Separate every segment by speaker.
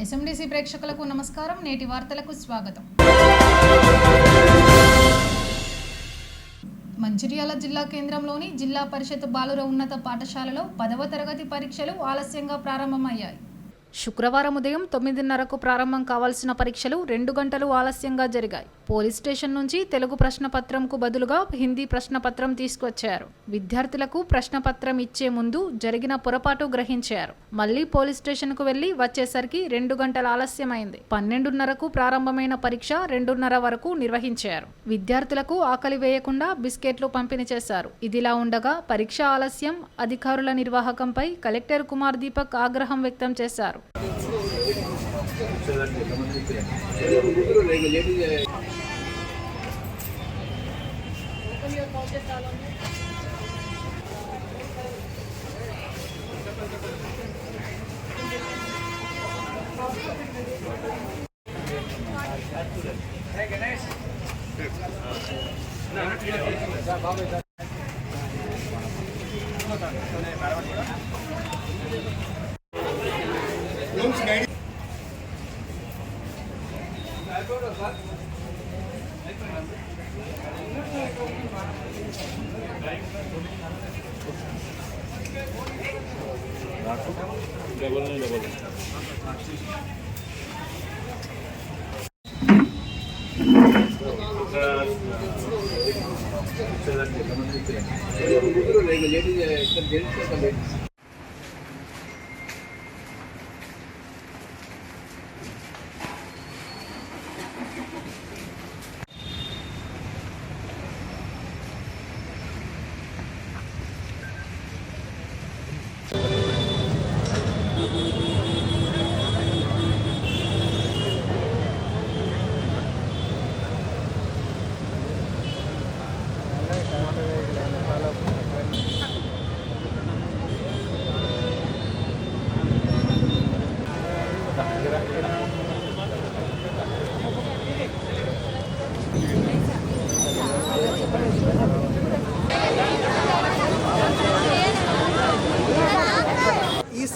Speaker 1: SMDC ప్రేక్షకులకు నమస్కారం. నేటి వార్తలకు స్వాగతం. మంచిర్యాల జిల్లా కేంద్రంలోని జిల్లా పరిషత్ బాలుర ఉన్నత పాఠశాలలో 10వ తరగతి పరీక్షలు ఆలస్యంగా ప్రారంభమయ్యాయి. శుక్రవారం ఉదయం 9:30కు ప్రారంభం కావాల్సిన పరీక్షలు 2 గంటలు ఆలస్యంగా జరిగాయి. పోలీస్ స్టేషన్ నుంచి తెలుగు ప్రశ్నపత్రంకు బదులుగా హిందీ ప్రశ్నపత్రం తీసుకొచ్చారు. విద్యార్థులకు ప్రశ్నపత్రం ఇచ్చే ముందు జరిగిన పొరపాటు గ్రహించారు. మళ్లీ పోలీస్ స్టేషన్కు వెళ్లి వచ్చేసరికి 2 గంటల ఆలస్యమైంది. 12:30కు ప్రారంభమైన పరీక్ష 2:30 వరకు నిర్వహించారు. విద్యార్థులకు ఆకలి వేయకుండా బిస్కెట్లు పంపిణీ చేశారు. ఇదిలా ఉండగా పరీక్ష ఆలస్యం, అధికారుల నిర్వాహకంపై కలెక్టర్ కుమార్ దీపక్ ఆగ్రహం వ్యక్తం చేశారు.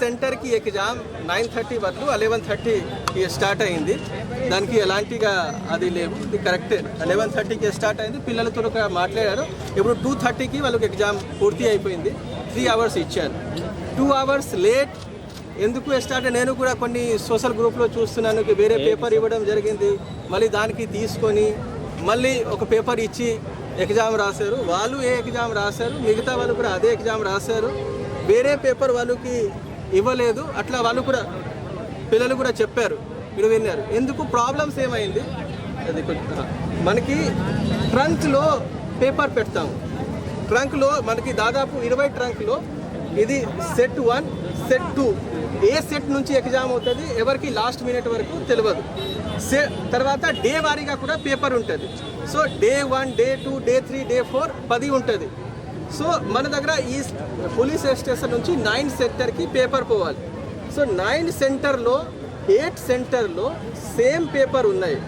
Speaker 2: సెంటర్ కి ఎగ్జామ్ 9:30 బదులు 11:30కి స్టార్ట్ అయింది. దానికి ఎలాంటిగా అది లేవు, ఇది కరెక్ట్. 11:30కి స్టార్ట్ అయింది. పిల్లలతో మాట్లాడారు. ఇప్పుడు 2:30కి వాళ్ళకి ఎగ్జామ్ పూర్తి అయిపోయింది. 3 అవర్స్ ఇచ్చారు. 2 అవర్స్ లేట్ ఎందుకు స్టార్ట్? నేను కూడా కొన్ని సోషల్ గ్రూప్లో చూస్తున్నాను, వేరే పేపర్ ఇవ్వడం జరిగింది. మళ్ళీ దానికి తీసుకొని మళ్ళీ ఒక పేపర్ ఇచ్చి ఎగ్జామ్ రాశారు. వాళ్ళు ఏ ఎగ్జామ్ రాశారు, మిగతా వాళ్ళు కూడా అదే ఎగ్జామ్ రాశారు. వేరే పేపర్ వాళ్ళకి ఇవ్వలేదు. అట్లా వాళ్ళు కూడా పిల్లలు కూడా చెప్పారు, మీరు విన్నారు. ఎందుకు ప్రాబ్లమ్స్ ఏమైంది? అది మనకి ట్రంక్లో పేపర్ పెడతాము. ట్రంక్లో మనకి దాదాపు 20 ట్రంక్లో ఇది సెట్ 1, సెట్ 2. ఏ సెట్ నుంచి ఎగ్జామ్ అవుతుంది ఎవరికి లాస్ట్ మినిట్ వరకు తెలియదు. తర్వాత డే వారీగా కూడా పేపర్ ఉంటుంది. So day 1, day 2, day 3, day 4 10 ఉంటుంది. సో మన దగ్గర ఈ పోలీస్ స్టేషన్ నుంచి 9 సెంటర్కి పేపర్ పోవాలి. సో 9 సెంటర్లో 8 సెంటర్లో సేమ్ పేపర్ ఉన్నాయి.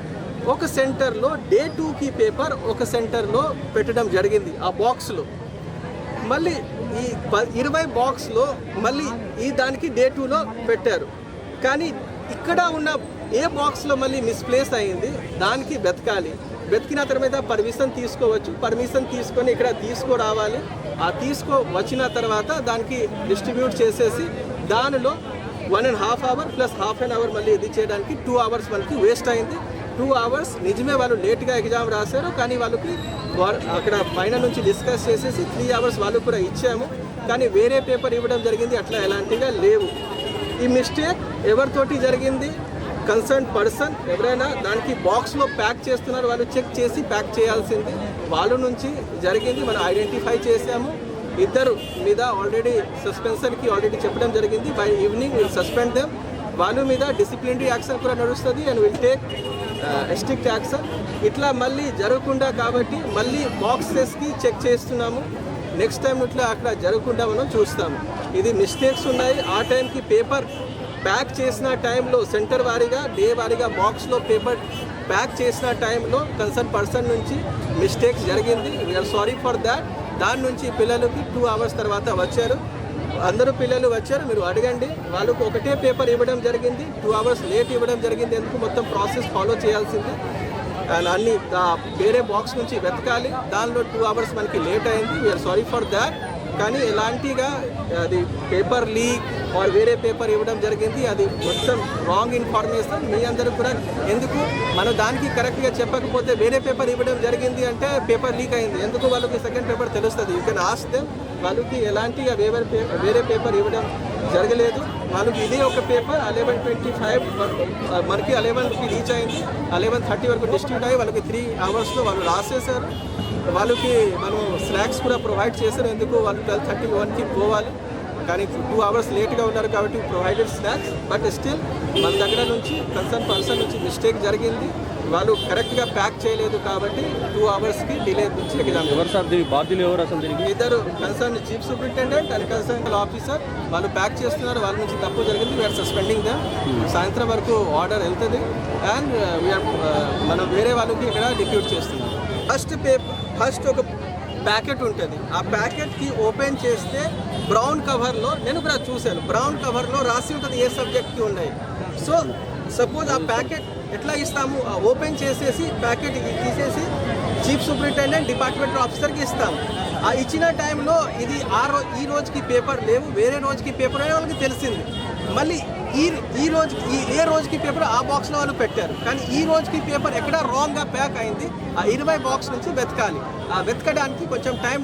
Speaker 2: ఒక సెంటర్లో డే 2కి పేపర్ ఒక సెంటర్లో పెట్టడం జరిగింది ఆ బాక్స్లో. మళ్ళీ ఈ 20 బాక్స్లో మళ్ళీ ఈ దానికి డే 2లో పెట్టారు. కానీ ఇక్కడ ఉన్న ఏ బాక్స్లో మళ్ళీ మిస్ప్లేస్ అయింది, దానికి వెతకాలి. వెతికిన తర్వాత పర్మిషన్ తీసుకోవచ్చు. పర్మిషన్ తీసుకొని ఇక్కడ తీసుకురావాలి. ఆ వచ్చిన తర్వాత దానికి డిస్ట్రిబ్యూట్ చేసేసి దానిలో 1.5 hour plus half an hour మళ్ళీ ఇది చేయడానికి 2 అవర్స్ మనకి వేస్ట్ అయింది. 2 అవర్స్ నిజమే వాళ్ళు లేట్గా ఎగ్జామ్ రాశారు. కానీ వాళ్ళకి అక్కడ పైన నుంచి డిస్కస్ చేసేసి 3 అవర్స్ వాళ్ళు కూడా ఇచ్చాము. కానీ వేరే పేపర్ ఇవ్వడం జరిగింది, అట్లా ఎలాంటిగా లేవు. ఈ మిస్టేక్ ఎవరితోటి జరిగింది? కన్సర్న్ పర్సన్ ఎవరైనా దానికి బాక్స్లో ప్యాక్ చేస్తున్నారు, వాళ్ళు చెక్ చేసి ప్యాక్ చేయాల్సింది. వాళ్ళ నుంచి జరిగింది. మనం ఐడెంటిఫై చేసాము. 2 మీద ఆల్రెడీ సస్పెన్షన్కి ఆల్రెడీ చెప్పడం జరిగింది. By evening will suspend them. వాళ్ళ మీద డిసిప్లినరీ యాక్షన్ కూడా నడుస్తుంది and will take strict action. ఇట్లా మళ్ళీ జరగకుండా కాబట్టి మళ్ళీ బాక్సెస్కి చెక్ చేస్తున్నాము. నెక్స్ట్ టైం ఇట్లా అక్కడ జరగకుండా మనం చూస్తాము. ఇది మిస్టేక్స్ ఉన్నాయి. ఆ టైంకి పేపర్ ప్యాక్ చేసిన టైంలో సెంటర్ వారీగా డే వారీగా బాక్స్లో పేపర్ ప్యాక్ చేసిన టైంలో కన్సర్న్ పర్సన్ నుంచి మిస్టేక్స్ జరిగింది. We're sorry for that. దాని నుంచి పిల్లలకి 2 అవర్స్ తర్వాత వచ్చారు. అందరూ పిల్లలు వచ్చారు, మీరు అడగండి. వాళ్ళకు ఒకటే పేపర్ ఇవ్వడం జరిగింది, 2 hours లేట్ ఇవ్వడం జరిగింది. ఎందుకు మొత్తం ప్రాసెస్ ఫాలో చేయాల్సింది అండ్ అన్ని వేరే బాక్స్ నుంచి వెతకాలి. దానిలో 2 hours మనకి లేట్ అయింది. We're sorry for that. కానీ ఎలాంటిగా అది పేపర్ లీక్ ఆర్ వేరే పేపర్ ఇవ్వడం జరిగింది, అది మొత్తం రాంగ్ ఇన్ఫర్మేషన్. మీ అందరూ కూడా ఎందుకు మనం దానికి కరెక్ట్గా చెప్పకపోతే వేరే పేపర్ ఇవ్వడం జరిగింది అంటే పేపర్ లీక్ అయింది, ఎందుకు వాళ్ళకి సెకండ్ పేపర్ తెలుస్తుంది. You can ask them. వాళ్ళకి ఎలాంటిగా వేరే పేపర్ ఇవ్వడం జరగలేదు. వాళ్ళకి ఇదే ఒక పేపర్ 11:25 మనకి 11కి రీచ్ అయింది. 11:30 వరకు డిస్ట్రిబ్యూట్ అయ్యి వాళ్ళకి 3 hours వాళ్ళు రాసేసారు. వాళ్ళకి మనం స్నాక్స్ కూడా ప్రొవైడ్ చేశారు, ఎందుకు వాళ్ళు 12:31కి పోవాలి. కానీ 2 hours లేట్గా ఉన్నారు కాబట్టి ప్రొవైడెడ్ స్నాక్స్. బట్ స్టిల్ మన దగ్గర నుంచి కన్సర్న్ పర్సన్ నుంచి మిస్టేక్ జరిగింది, వాళ్ళు కరెక్ట్గా ప్యాక్ చేయలేదు కాబట్టి 2 hours డిలే నుంచి ఎగ్జామ్.
Speaker 3: బాధ్యులు ఎవరు అసలు దీనికి?
Speaker 2: ఇద్దరు concern chief superintendent and concern officer వాళ్ళు ప్యాక్ చేస్తున్నారు. వాళ్ళ నుంచి తప్పు జరిగింది, వీఆర్ సస్పెండింగ్ దమ్. సాయంత్రం వరకు ఆర్డర్ వెళ్తుంది అండ్ మనం వేరే వాళ్ళకి ఇక్కడ డిప్యూట్ చేస్తున్నాం. ఫస్ట్ ఒక ప్యాకెట్ ఉంటుంది, ఆ ప్యాకెట్కి ఓపెన్ చేస్తే బ్రౌన్ కవర్లో, నేను కూడా చూశాను, బ్రౌన్ కవర్లో రాసి ఉంటుంది ఏ సబ్జెక్ట్కి ఉన్నాయి. సో సపోజ్ ఆ ప్యాకెట్ ఎట్లా ఇస్తాము, ఓపెన్ చేసేసి ప్యాకెట్ తీసేసి చీఫ్ సూపరింటెండెంట్ డిపార్ట్మెంట్ ఆఫీసర్కి ఇస్తాము. ఆ ఇచ్చిన టైంలో ఇది ఈ రోజుకి పేపర్ లేవు, వేరే రోజుకి పేపర్ అనే వాళ్ళకి తెలిసింది. మళ్ళీ ఈ రోజుకి ఏ రోజుకి పేపర్ ఆ బాక్స్లో వాళ్ళు పెట్టారు, కానీ ఈ రోజుకి పేపర్ ఎక్కడ రాంగ్గా ప్యాక్ అయింది. ఆ 20 బాక్స్ నుంచి వెతకాలి. ఆ వెతకడానికి కొంచెం టైం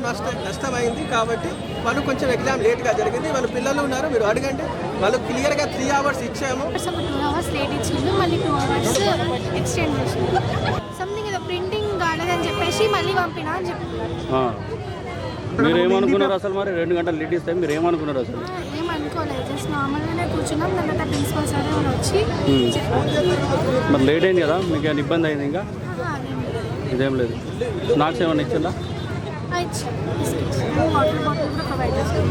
Speaker 2: నష్టమైంది కాబట్టి వాళ్ళు కొంచెం ఎగ్జామ్ లేట్గా జరిగింది. వాళ్ళ పిల్లలు ఉన్నారు, మీరు అడగండి. వాళ్ళు క్లియర్గా 3 hours ఇచ్చాము.
Speaker 4: 2 hours లేట్ ఇచ్చిండు, మళ్ళీ 2 hours ఎక్స్టెండ్ చేసిండు. సంథింగ్ ఏదో ప్రింటింగ్ కాలేదని చెప్పేసి మళ్ళీ పంపినా అని చెప్పి.
Speaker 3: మీరు ఏమనుకున్నారు అసలు? మరి 2 గంటలు లేట్ ఇస్తే మీరు ఏమనుకున్నారు అసలు?
Speaker 4: ఏమనుకోలేదు, జస్ట్ నార్మల్గానే కూర్చున్నాం. తర్వాత ప్రిన్సిపల్ సార్ వాళ్ళు వచ్చి
Speaker 3: మరి లేట్ అయింది కదా, మీకు ఏమైనా ఇబ్బంది అయింది? ఇంకా ఇదేం లేదు. స్నాక్స్ ఏమైనా ఇచ్చిందా?
Speaker 4: వాటర్ బాటిల్ కూడా ప్రొవైడ్ చేస్తాం.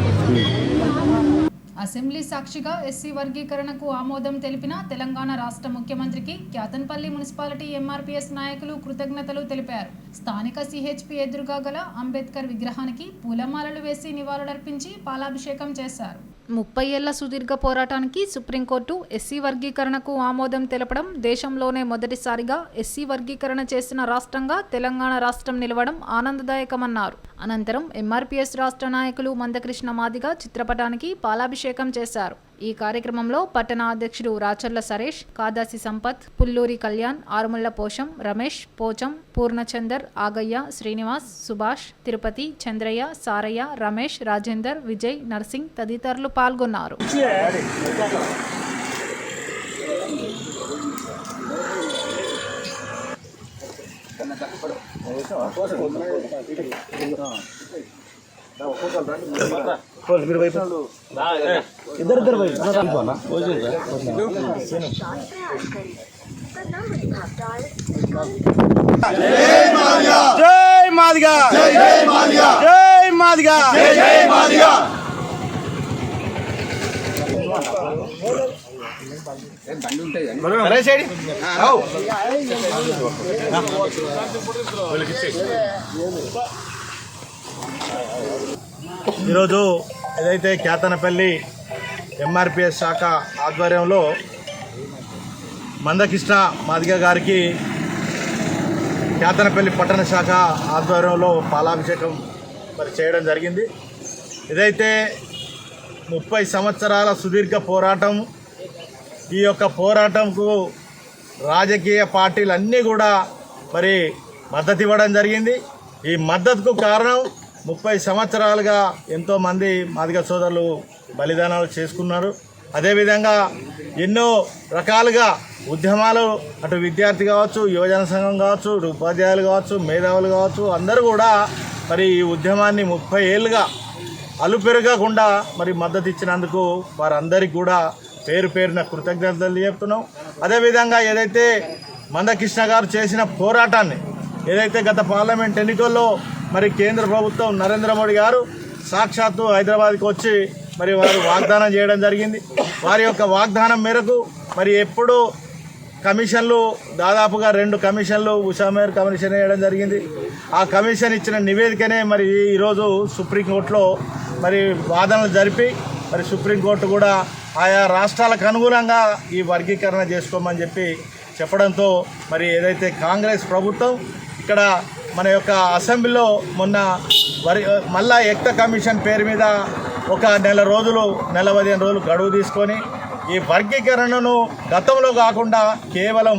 Speaker 1: అసెంబ్లీ సాక్షిగా ఎస్సీ వర్గీకరణకు ఆమోదం తెలిపిన తెలంగాణ రాష్ట్ర ముఖ్యమంత్రికి క్యాతన్పల్లి మున్సిపాలిటీ ఎంఆర్పీఎస్ నాయకులు కృతజ్ఞతలు తెలిపారు. స్థానిక సిహెచ్పి ఎదురుగా గల అంబేద్కర్ విగ్రహానికి పూలమాలలు వేసి నివాళులర్పించి పాలాభిషేకం చేశారు. 30 ఏళ్ల సుదీర్ఘ పోరాటానికి సుప్రీంకోర్టు ఎస్సీ వర్గీకరణకు ఆమోదం తెలపడం, దేశంలోనే మొదటిసారిగా ఎస్సీ వర్గీకరణ చేసిన రాష్ట్రంగా తెలంగాణ రాష్ట్రం నిలవడం ఆనందదాయకమన్నారు. అనంతరం ఎంఆర్పీఎస్ రాష్ట్ర నాయకులు మందకృష్ణ మాదిగ చిత్రపటానికి పాలాభిషేకం చేశారు. ఈ కార్యక్రమంలో పట్టణ అధ్యక్షుడు రాచర్ల సరేష్, కాదాసి సంపత్, పుల్లూరి కళ్యాణ్, ఆరుముళ్ల పోషం, రమేష్, పోచం, పూర్ణచందర్, ఆగయ్య, శ్రీనివాస్, సుభాష్, తిరుపతి, చంద్రయ్య, సారయ్య, రమేష్, రాజేందర్, విజయ్, నర్సింగ్ తదితరులు పాల్గొన్నారు.
Speaker 5: ఈరోజు ఏదైతే క్యాతనపల్లి ఎంఆర్పిఎస్ శాఖ ఆధ్వర్యంలో మందకృష్ణ మాదిగ గారికి క్యాతనపల్లి పట్టణ శాఖ ఆధ్వర్యంలో పాలాభిషేకం మరి చేయడం జరిగింది. ఇదైతే 30 సంవత్సరాల సుదీర్ఘ పోరాటం. ఈ యొక్క పోరాటంకు రాజకీయ పార్టీలన్నీ కూడా మరి మద్దతు ఇవ్వడం జరిగింది. ఈ మద్దతుకు కారణం 30 సంవత్సరాలుగా ఎంతోమంది మాదిగ సోదరులు బలిదానాలు చేసుకున్నారు. అదేవిధంగా ఎన్నో రకాలుగా ఉద్యమాలు, అటు విద్యార్థి కావచ్చు, యువజన సంఘం కావచ్చు, ఉపాధ్యాయులు కావచ్చు, మేధావులు కావచ్చు, అందరూ కూడా మరి ఈ ఉద్యమాన్ని 30 ఏళ్ళుగా అలుపెరగకుండా మరి మద్దతు ఇచ్చినందుకు వారందరికీ కూడా పేరు పేరున కృతజ్ఞతలు చెప్తున్నాం. అదేవిధంగా ఏదైతే మందకృష్ణ గారు చేసిన పోరాటాన్ని, ఏదైతే గత పార్లమెంట్ ఎన్నికల్లో మరి కేంద్ర ప్రభుత్వం నరేంద్ర మోడీ గారు సాక్షాత్తు హైదరాబాద్కి వచ్చి మరి వారు వాగ్దానం చేయడం జరిగింది. వారి యొక్క వాగ్దానం మేరకు మరి ఎప్పుడు కమిషన్లు, దాదాపుగా 2 కమిషన్లు ఉషామేర్ కమిషన్ వేయడం జరిగింది. ఆ కమిషన్ ఇచ్చిన నివేదికనే మరి ఈరోజు సుప్రీంకోర్టులో మరి వాదనలు జరిపి మరి సుప్రీంకోర్టు కూడా ఆయా రాష్ట్రాలకు అనుగుణంగా ఈ వర్గీకరణ చేసుకోమని చెప్పడంతో మరి ఏదైతే కాంగ్రెస్ ప్రభుత్వం ఇక్కడ మన యొక్క అసెంబ్లీలో మొన్న మళ్ళా ఎక్త కమిషన్ పేరు మీద ఒక నెల 15 రోజులు గడువు తీసుకొని ఈ వర్గీకరణను గతంలో కాకుండా కేవలం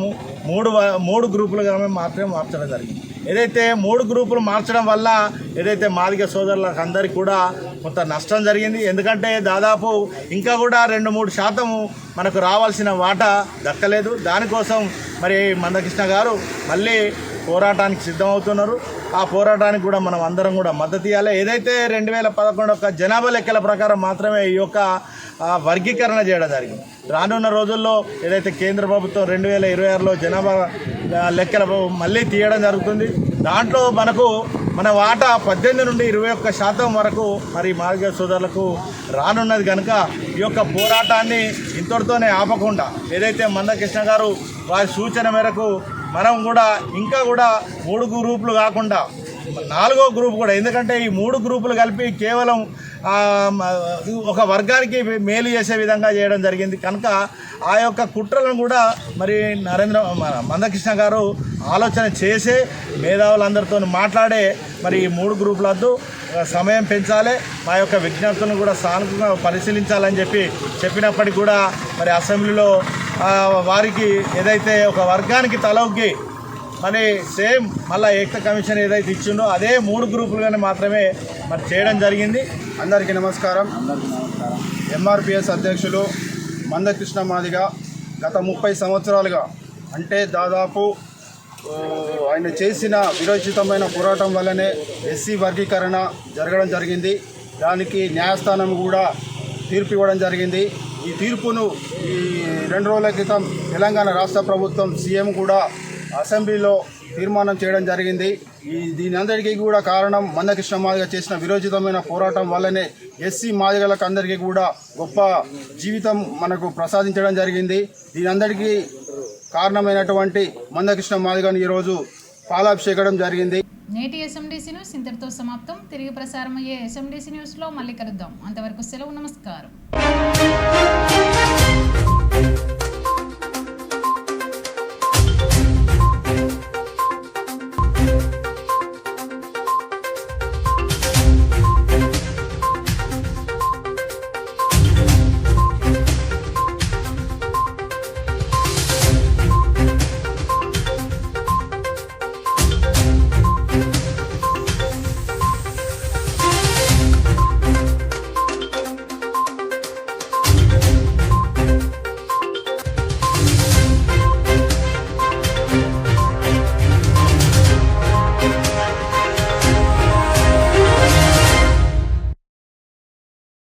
Speaker 5: మూడు గ్రూపులుగా మాత్రమే మార్చడం జరిగింది. ఏదైతే 3 గ్రూపులు మార్చడం వల్ల ఏదైతే మాదిగ సోదరులకు అందరికీ కూడా కొంత నష్టం జరిగింది. ఎందుకంటే దాదాపు ఇంకా కూడా 2-3% మనకు రావాల్సిన వాటా దక్కలేదు. దానికోసం మరి మందకృష్ణ గారు మళ్ళీ పోరాటానికి సిద్ధమవుతున్నారు. ఆ పోరాటానికి కూడా మనం అందరం కూడా మద్దతు ఇవ్వాలి. ఏదైతే 2011 యొక్క జనాభా లెక్కల ప్రకారం మాత్రమే ఈ యొక్క వర్గీకరణ చేయడం జరిగింది. రానున్న రోజుల్లో ఏదైతే కేంద్ర ప్రభుత్వం 2026లో జనాభా లెక్కలు మళ్ళీ తీయడం జరుగుతుంది. దాంట్లో మన వాటా 18 నుండి 21% వరకు మరి మాదిగ సోదరులకు రానున్నది కనుక ఈ యొక్క పోరాటాన్ని ఇంతటితోనే ఆపకుండా ఏదైతే మందకృష్ణ గారు వారి సూచన మేరకు మనం కూడా ఇంకా కూడా 3 గ్రూపులు కాకుండా 4వ గ్రూప్ కూడా, ఎందుకంటే ఈ 3 గ్రూపులు కలిపి కేవలం ఒక వర్గానికి మేలు చేసే విధంగా చేయడం జరిగింది కనుక ఆ యొక్క కుట్రలను కూడా మరి మందకృష్ణ గారు ఆలోచన చేసే మేధావులందరితో మాట్లాడే మరి ఈ 3 గ్రూపులతో సమయం పెంచాలి, మా యొక్క విజ్ఞప్తులను కూడా సానుకూలంగా పరిశీలించాలని చెప్పినప్పటికీ కూడా మరి అసెంబ్లీలో వారికి ఏదైతే ఒక వర్గానికి తలొగ్గి మరి సేమ్ మళ్ళీ ఏక్త కమిషన్ ఏదైతే ఇచ్చిండో అదే 3 గ్రూపులుగానే మాత్రమే మరి చేయడం జరిగింది.
Speaker 6: అందరికీ నమస్కారం. ఎంఆర్పిఎస్ అధ్యక్షులు మందకృష్ణ మాదిగ గత 30 సంవత్సరాలుగా అంటే దాదాపు ఆయన చేసిన విరోచితమైన పోరాటం వల్లనే ఎస్సీ వర్గీకరణ జరగడం జరిగింది. దానికి న్యాయస్థానం కూడా తీర్పు ఇవ్వడం జరిగింది. ఈ తీర్పును ఈ 2 రోజుల క్రితం తెలంగాణ రాష్ట్ర ప్రభుత్వం సీఎం కూడా అసెంబ్లీలో తీర్మానం చేయడం జరిగింది. దీని అందరికీ కూడా కారణం మందకృష్ణ మాదిగ చేసిన విరోచితమైన పోరాటం వల్లనే ఎస్సీ మాదిగలకు అందరికీ కూడా గొప్ప జీవితం మనకు ప్రసాదించడం జరిగింది. దీని అందరికీ కారణమైనటువంటి మందకృష్ణ మాదిగను ఈరోజు పాలాభిషేకం జరిగింది.
Speaker 1: నేటి ఎస్ఎండిసి న్యూస్ ఇంతటితో సమాప్తం. తిరిగి ప్రసారం అయ్యే ఎస్ఎండిసి న్యూస్లో మళ్ళీ కలుద్దాం. అంతవరకు సెలవు. నమస్కారం.